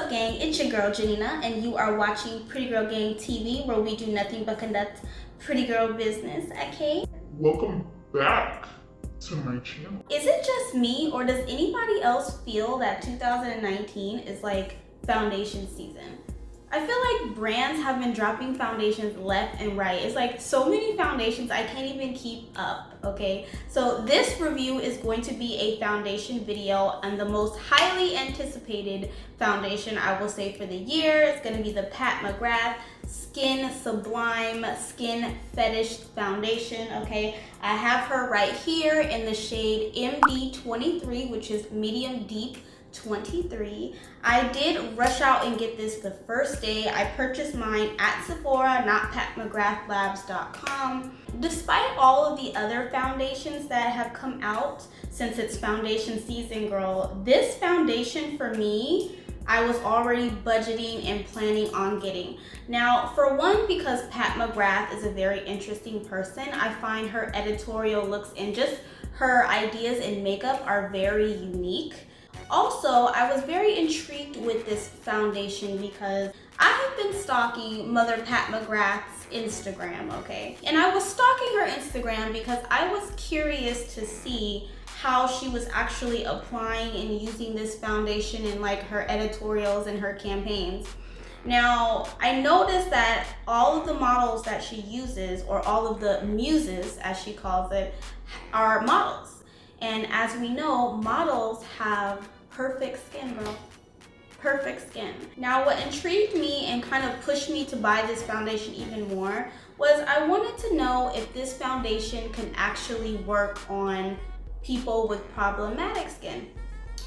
up, gang? It's your girl Jeanina, and you are watching Pretty Girl Gang TV, where we do nothing but conduct pretty girl business, okay? Welcome back to my channel. Is it just me, or does anybody else feel that 2019 is like foundation season? I feel like brands have been dropping foundations left and right. It's like so many foundations, I can't even keep up, okay? So this review is going to be a foundation video on the most highly anticipated foundation, I will say, for the year. It's gonna be the Pat Mcgrath Skin Sublime Skin Fetish Foundation, okay? I have her right here in the shade MD23, which is medium deep 23. I did rush out and get this the first day. I purchased mine at Sephora, not patmcgraflabs.com. Despite all of the other foundations that have come out since it's foundation season, girl, this foundation for me, I was already budgeting and planning on getting. Now, for one, because Pat Mcgrath is a very interesting person, I find her editorial looks and just her ideas in makeup are very unique. Also, I was very intrigued with this foundation because I have been stalking Mother Pat Mcgrath's Instagram, okay? And I was stalking her Instagram because I was curious to see how she was actually applying and using this foundation in like her editorials and her campaigns. Now, I noticed that all of the models that she uses, or all of the muses as she calls it, are models. And as we know, models have perfect skin, girl. Perfect skin. Now, what intrigued me and kind of pushed me to buy this foundation even more was I wanted to know if this foundation can actually work on people with problematic skin.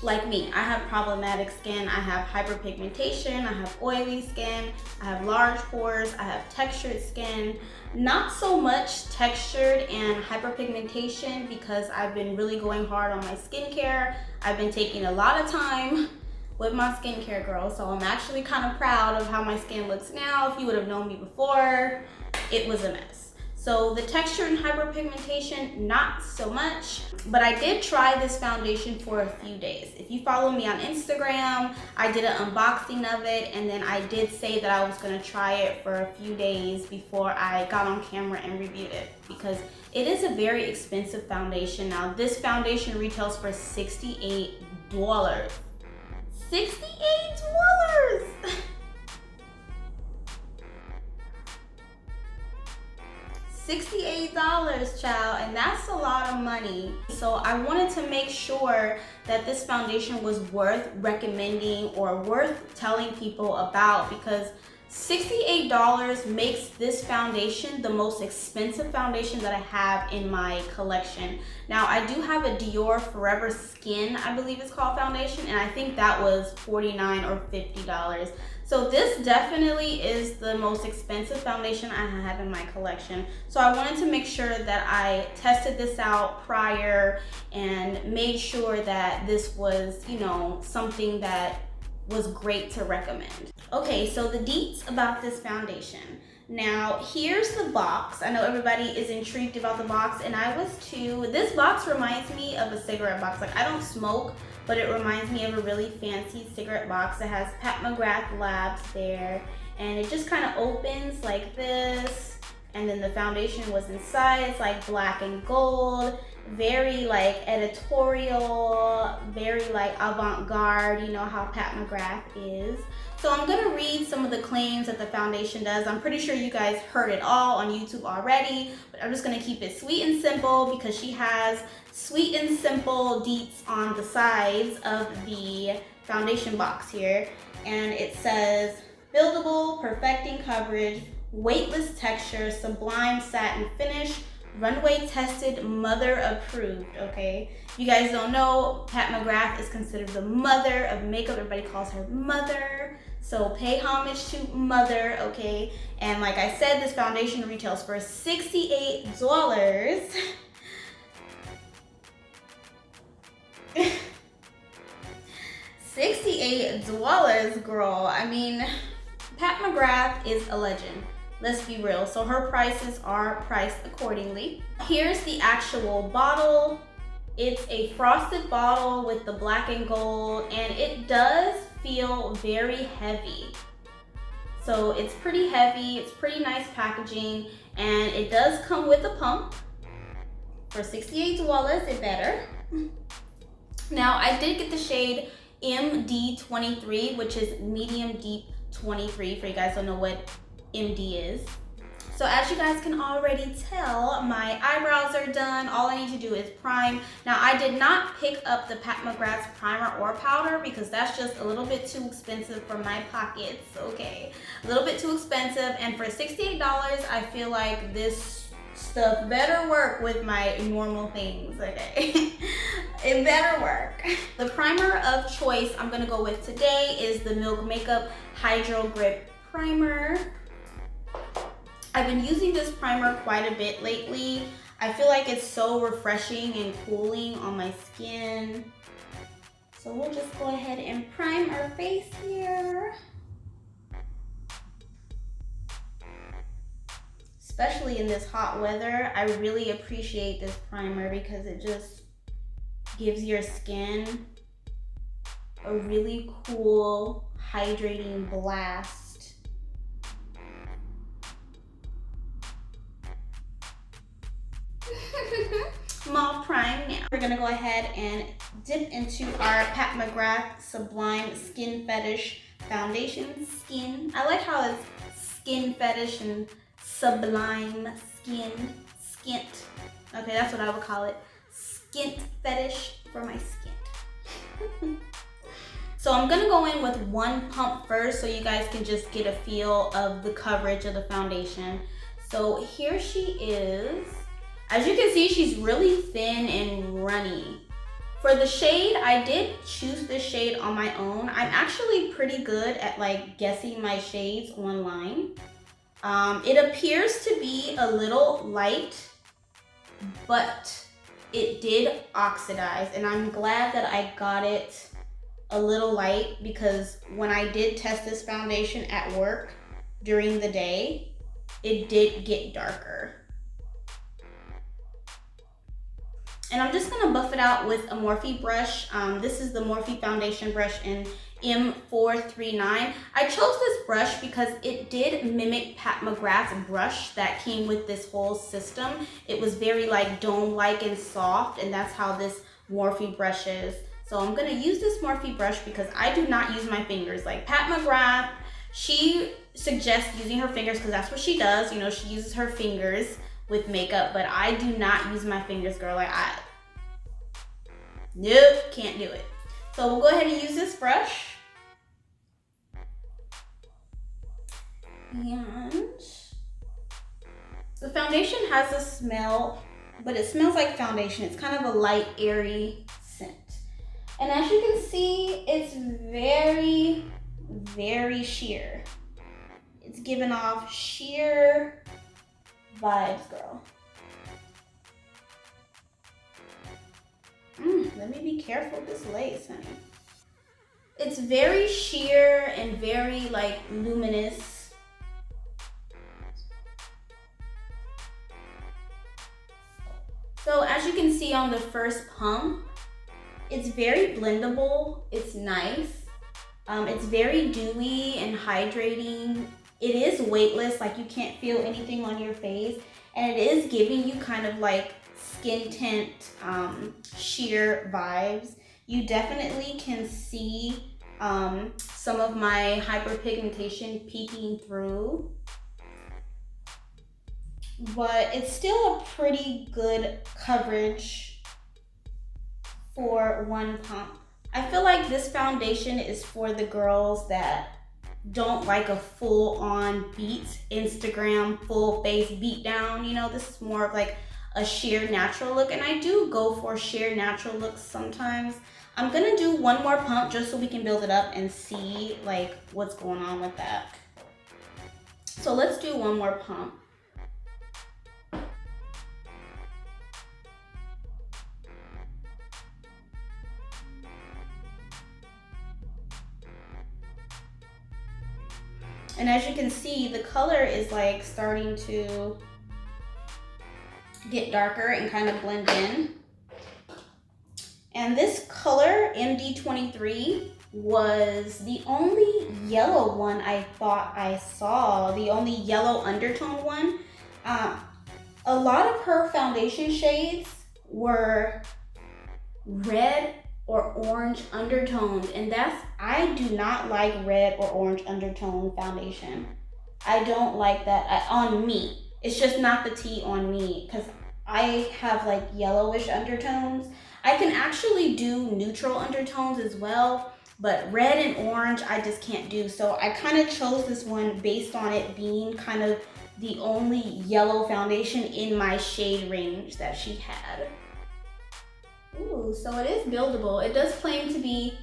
Like me, I have problematic skin. I have hyperpigmentation, I have oily skin, I have large pores, I have textured skin. Not so much textured and hyperpigmentation because I've been really going hard on my skincare. I've been taking a lot of time with my skincare, girl, so I'm actually kind of proud of how my skin looks now. If you would have known me before, it was a mess. So the texture and hyperpigmentation, not so much, but I did try this foundation for a few days. If you follow me on Instagram, I did an unboxing of it, and then I did say that I was gonna try it for a few days before I got on camera and reviewed it, because it is a very expensive foundation. Now, this foundation retails for $68. $68! $68, child, and that's a lot of money. So I wanted to make sure that this foundation was worth recommending or worth telling people about, because $68 makes this foundation the most expensive foundation that I have in my collection. Now, I do have a Dior Forever Skin, I believe it's called, foundation, and I think that was $49 or $50. So this definitely is the most expensive foundation I have in my collection. So I wanted to make sure that I tested this out prior and made sure that this was, you know, something that was great to recommend. Okay, so the deets about this foundation. Now, here's the box. I know everybody is intrigued about the box, and I was too. This box reminds me of a cigarette box. Like, I don't smoke, but it reminds me of a really fancy cigarette box that has Pat Mcgrath Labs there, and it just kind of opens like this, and then the foundation was inside. It's like black and gold, very like editorial, very like avant-garde, you know how Pat Mcgrath is. So I'm gonna read some of the claims that the foundation does. I'm pretty sure you guys heard it all on YouTube already, but I'm just gonna keep it sweet and simple because she has sweet and simple deets on the sides of the foundation box here. And it says, buildable, perfecting coverage, weightless texture, sublime satin finish, runway tested, mother approved, okay? If you guys don't know, Pat Mcgrath is considered the mother of makeup. Everybody calls her mother. So pay homage to mother, okay? And like I said, this foundation retails for $68. $68, girl. I mean, Pat Mcgrath is a legend. Let's be real. So her prices are priced accordingly. Here's the actual bottle. It's a frosted bottle with the black and gold, and it does feel very heavy. So it's pretty heavy, it's pretty nice packaging, and it does come with a pump for $68. It better. Now I did get the shade MD23, which is medium deep 23, for you guys don't know what MD is. So as you guys can already tell, my eyebrows are done. All I need to do is prime. Now I did not pick up the Pat Mcgrath's primer or powder because that's just a little bit too expensive for my pockets, okay? A little bit too expensive, and for $68, I feel like this stuff better work with my normal things, okay? It better work. The primer of choice I'm gonna go with today is the Milk Makeup Hydro Grip Primer. I've been using this primer quite a bit lately. I feel like it's so refreshing and cooling on my skin. So we'll just go ahead and prime our face here. Especially in this hot weather, I really appreciate this primer because it just gives your skin a really cool, hydrating blast. I'm all primed now. We're gonna go ahead and dip into our Pat Mcgrath Sublime Skin Fetish Foundation. Skin. I like how it's Skin Fetish and Sublime Skin. Skint. Okay, that's what I would call it. Skint Fetish for my skin. So I'm gonna go in with one pump first so you guys can just get a feel of the coverage of the foundation. So here she is. As you can see, she's really thin and runny. For the shade, I did choose this shade on my own. I'm actually pretty good at like guessing my shades online. It appears to be a little light, but it did oxidize, and I'm glad that I got it a little light because when I did test this foundation at work during the day, it did get darker. And I'm just gonna buff it out with a Morphe brush. This is the Morphe foundation brush in M439. I chose this brush because it did mimic Pat Mcgrath's brush that came with this whole system. It was very like dome-like and soft, and that's how this Morphe brush is. So I'm gonna use this Morphe brush because I do not use my fingers. Like Pat Mcgrath, she suggests using her fingers because that's what she does. You know, she uses her fingers with makeup, but I do not use my fingers, girl. Like nope, can't do it. So we'll go ahead and use this brush. And the foundation has a smell, but it smells like foundation. It's kind of a light, airy scent. And as you can see, it's very, very sheer. It's giving off sheer vibes, girl. Let me be careful with this lace, honey. It's very sheer and very like luminous. So as you can see on the first pump, it's very blendable. It's nice. It's very dewy and hydrating. It is weightless, like you can't feel anything on your face, and it is giving you kind of like skin tint, sheer vibes. You definitely can see some of my hyperpigmentation peeking through, but it's still a pretty good coverage for one pump. I feel like this foundation is for the girls that don't like a full-on beat, Instagram full face beat down. You know, this is more of like a sheer natural look, and I do go for sheer natural looks sometimes. I'm gonna do one more pump just so we can build it up and see like what's going on with that. So let's do one more pump. And as you can see, the color is like starting to get darker and kind of blend in. And this color, MD23, was the only yellow one I thought I saw, the only yellow undertone one. A lot of her foundation shades were red or orange undertones, and I do not like red or orange undertone foundation. I don't like that on me. It's just not the tea on me, because I have like yellowish undertones. I can actually do neutral undertones as well, but red and orange I just can't do. So I kind of chose this one based on it being kind of the only yellow foundation in my shade range that she had. Ooh, so it is buildable. It does claim to be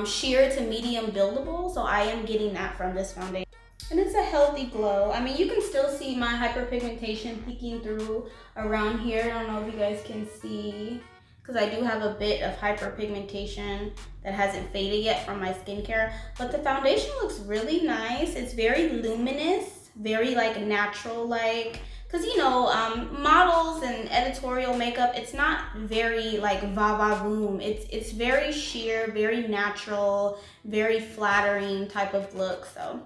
sheer to medium buildable, so I am getting that from this foundation. And it's a healthy glow. I mean, you can still see my hyperpigmentation peeking through around here. I don't know if you guys can see, because I do have a bit of hyperpigmentation that hasn't faded yet from my skincare. But the foundation looks really nice. It's very luminous, very like natural like. Because, you know, models and editorial makeup, it's not very like va-va-voom. It's very sheer, very natural, very flattering type of look. So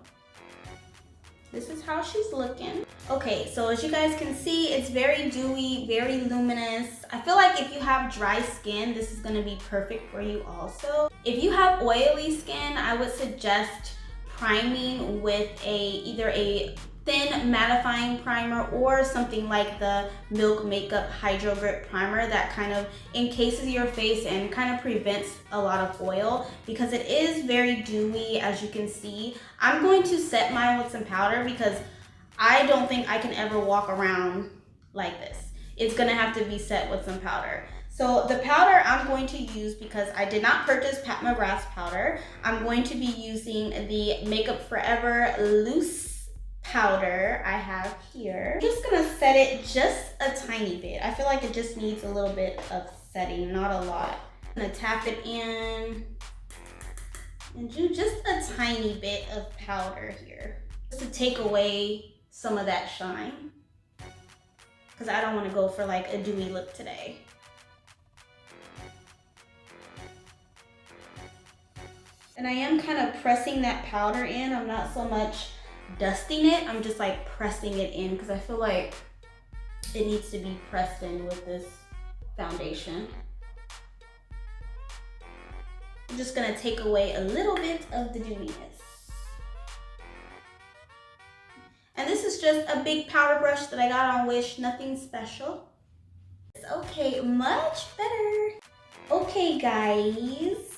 this is how she's looking. Okay, so as you guys can see, it's very dewy, very luminous. I feel like if you have dry skin, this is gonna be perfect for you also. If you have oily skin, I would suggest priming with either a thin mattifying primer or something like the Milk Makeup Hydro Grip Primer that kind of encases your face and kind of prevents a lot of oil, because it is very dewy, as you can see. I'm going to set mine with some powder because I don't think I can ever walk around like this. It's gonna have to be set with some powder. So the powder I'm going to use, because I did not purchase Pat Mcgrath's powder, I'm going to be using the Makeup Forever Loose powder I have here. I'm just gonna set it just a tiny bit. I feel like it just needs a little bit of setting, not a lot. I'm gonna tap it in and do just a tiny bit of powder here, just to take away some of that shine, because I don't want to go for like a dewy look today. And I am kind of pressing that powder in. I'm not so much dusting it, I'm just like pressing it in, because I feel like it needs to be pressed in with this foundation. I'm just gonna take away a little bit of the dewiness. And this is just a big powder brush that I got on Wish, nothing special. Okay, much better. Okay guys,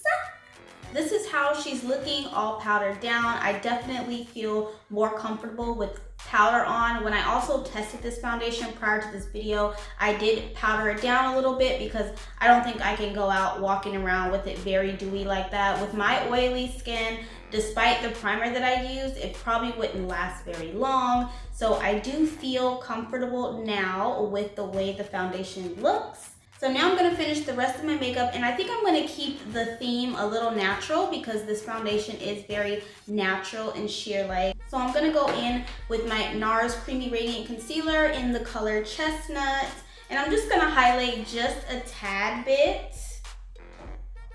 this is how she's looking all powdered down. I definitely feel more comfortable with powder on. When I also tested this foundation prior to this video, I did powder it down a little bit because I don't think I can go out walking around with it very dewy like that. With my oily skin, despite the primer that I used, it probably wouldn't last very long. So I do feel comfortable now with the way the foundation looks. So now I'm gonna finish the rest of my makeup, and I think I'm gonna keep the theme a little natural because this foundation is very natural and sheer-like. So I'm gonna go in with my Nars Creamy Radiant Concealer in the color Chestnut, and I'm just gonna highlight just a tad bit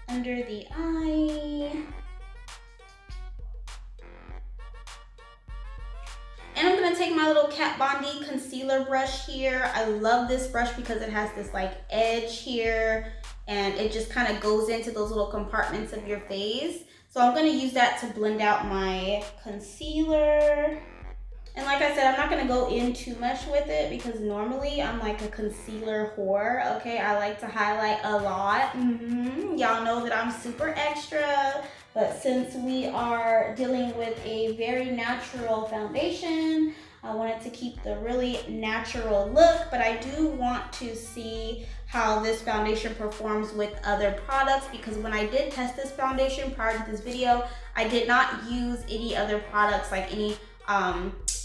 under the eye. And I'm gonna take my little Kat Von D concealer brush here. I love this brush because it has this like edge here and it just kind of goes into those little compartments of your face. So I'm gonna use that to blend out my concealer. And like I said, I'm not gonna go in too much with it because normally I'm like a concealer whore, okay? I like to highlight a lot. Y'all know that I'm super extra. But since we are dealing with a very natural foundation, I wanted to keep the really natural look, but I do want to see how this foundation performs with other products, because when I did test this foundation prior to this video, I did not use any other products like any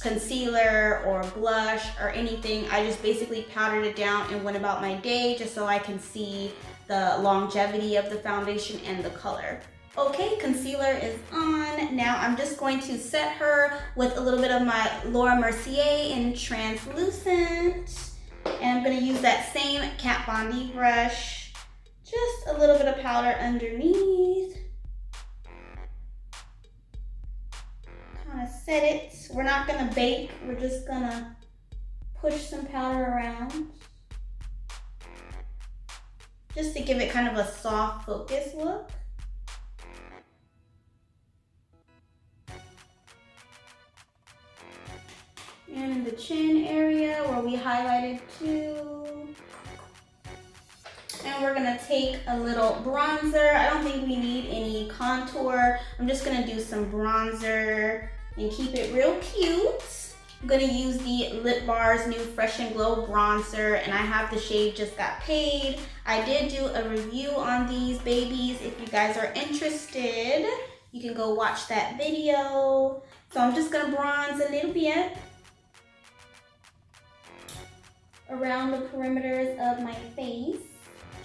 concealer or blush or anything. I just basically powdered it down and went about my day just so I can see the longevity of the foundation and the color. Okay, concealer is on. Now I'm just going to set her with a little bit of my Laura Mercier in Translucent. And I'm gonna use that same Kat Von D brush Just a little bit of powder underneath. Kind of set it. We're not gonna bake, we're just gonna push some powder around. Just to give it kind of a soft focus look. And in the chin area where we highlighted too. And we're gonna take a little bronzer. I don't think we need any contour. I'm just gonna do some bronzer and keep it real cute. I'm gonna use the Lip Bar's new Fresh and Glow bronzer, and I have the shade Just Got Paid. I did do a review on these babies. If you guys are interested, you can go watch that video. So I'm just gonna bronze a little bit around the perimeters of my face,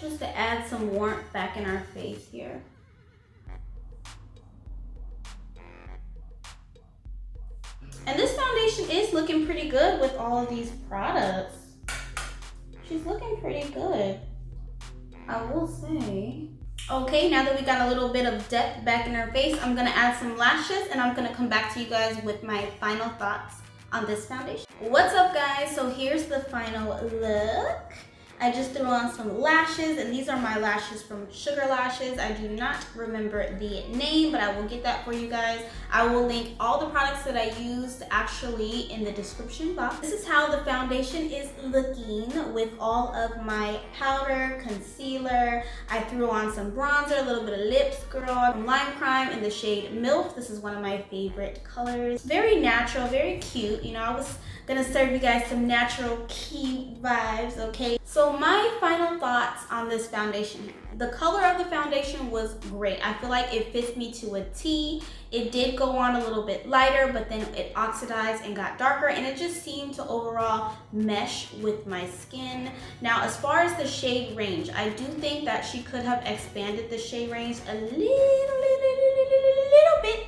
just to add some warmth back in our face here. And this foundation is looking pretty good with all of these products. She's looking pretty good, I will say. Okay, now that we got a little bit of depth back in her face, I'm gonna add some lashes and I'm gonna come back to you guys with my final thoughts on this foundation. What's up, guys? So here's the final look. I just threw on some lashes, and these are my lashes from Sugar Lashes. I do not remember the name, but I will get that for you guys. I will link all the products that I used actually in the description box. This is how the foundation is looking with all of my powder, concealer. I threw on some bronzer, a little bit of lips, girl, lime crime in the shade MILF. This is one of my favorite colors. Very natural, very cute. You know, I was gonna serve you guys some natural cute vibes, okay? So my final thoughts on this foundation. The color of the foundation was great. I feel like it fits me to a T. It did go on a little bit lighter, but then it oxidized and got darker, and it just seemed to overall mesh with my skin. Now, as far as the shade range, I do think that she could have expanded the shade range a little bit.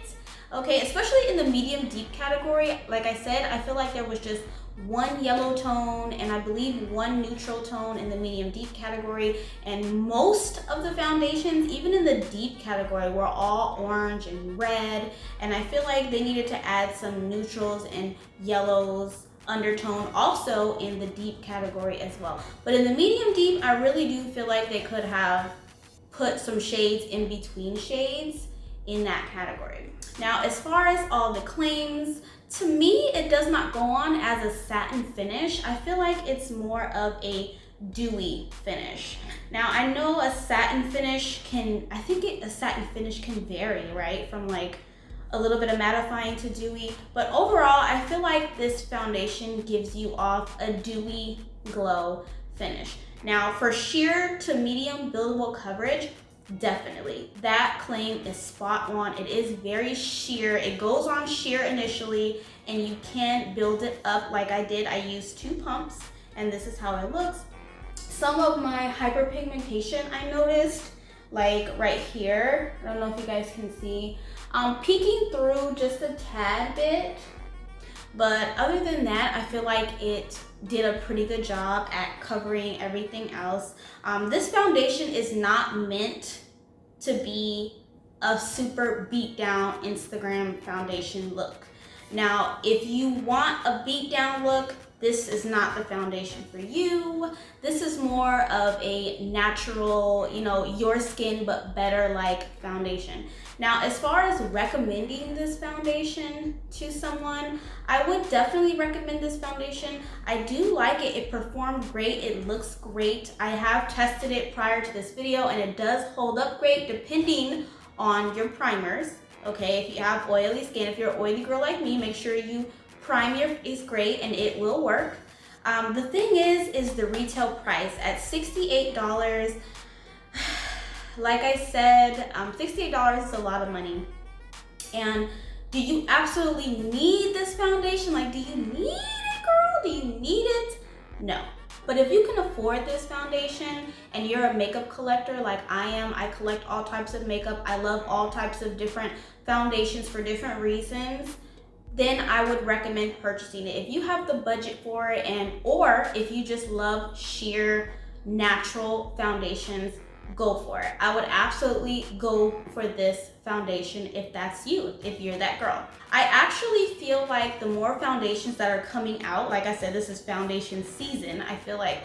Okay, especially in the medium deep category. Like I said, I feel like there was just one yellow tone and I believe one neutral tone in the medium deep category, and most of the foundations, even in the deep category, were all orange and red, and I feel like they needed to add some neutrals and yellows undertone also in the deep category as well. But in the medium deep, I really do feel like they could have put some shades in between shades in that category. Now, as far as all the claims, to me, it does not go on as a satin finish. I feel like it's more of a dewy finish. Now, I know a satin finish can, a satin finish can vary, right? From like a little bit of mattifying to dewy, but overall, I feel like this foundation gives you off a dewy glow finish. Now, for sheer to medium buildable coverage, definitely that claim is spot on. It is very sheer. It goes on sheer initially, and you can build it up like I did. I used 2 pumps, and this is how it looks. Some of my hyperpigmentation I noticed, like right here, I don't know if you guys can see, peeking through just a tad bit, but other than that, I feel like it did a pretty good job at covering everything else. This foundation is not meant to be a super beat down Instagram foundation look. Now, if you want a beat down look, this is not the foundation for you. This is more of a natural, you know, your skin but better like foundation. Now, as far as recommending this foundation to someone, I would definitely recommend this foundation. I do like it. It performed great. It looks great. I have tested it prior to this video, and it does hold up great depending on your primers. Okay, if you have oily skin, if you're an oily girl like me, make sure you prime your face great and it will work. The thing is the retail price at $68. Like I said, $68 is a lot of money. And do you absolutely need this foundation? Like, do you need it, girl? Do you need it? No. But if you can afford this foundation and you're a makeup collector like I am, I collect all types of makeup, I love all types of different foundations for different reasons, then I would recommend purchasing it. If you have the budget for it, or if you just love sheer natural foundations, go for it. I would absolutely go for this foundation if that's you, if you're that girl. I actually feel like the more foundations that are coming out, like I said, this is foundation season. I feel like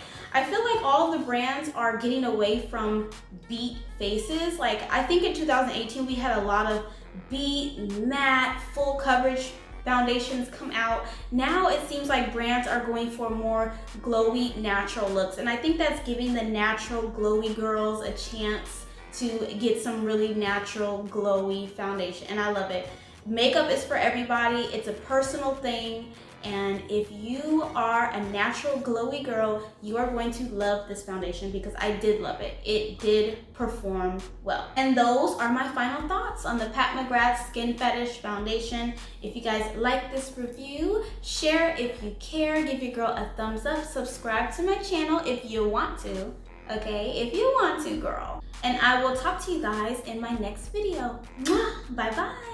all the brands are getting away from beat faces. Like I think in 2018 we had a lot of beat, matte, full coverage foundations come out. Now it seems like brands are going for more glowy, natural looks. And I think that's giving the natural glowy girls a chance to get some really natural glowy foundation. And I love it. Makeup is for everybody. It's a personal thing. And if you are a natural glowy girl, you are going to love this foundation because I did love it. It did perform well. And those are my final thoughts on the Pat McGrath Skin Fetish Foundation. If you guys like this review, share if you care, give your girl a thumbs up, subscribe to my channel if you want to, okay? If you want to, girl. And I will talk to you guys in my next video. Mwah! Bye-bye.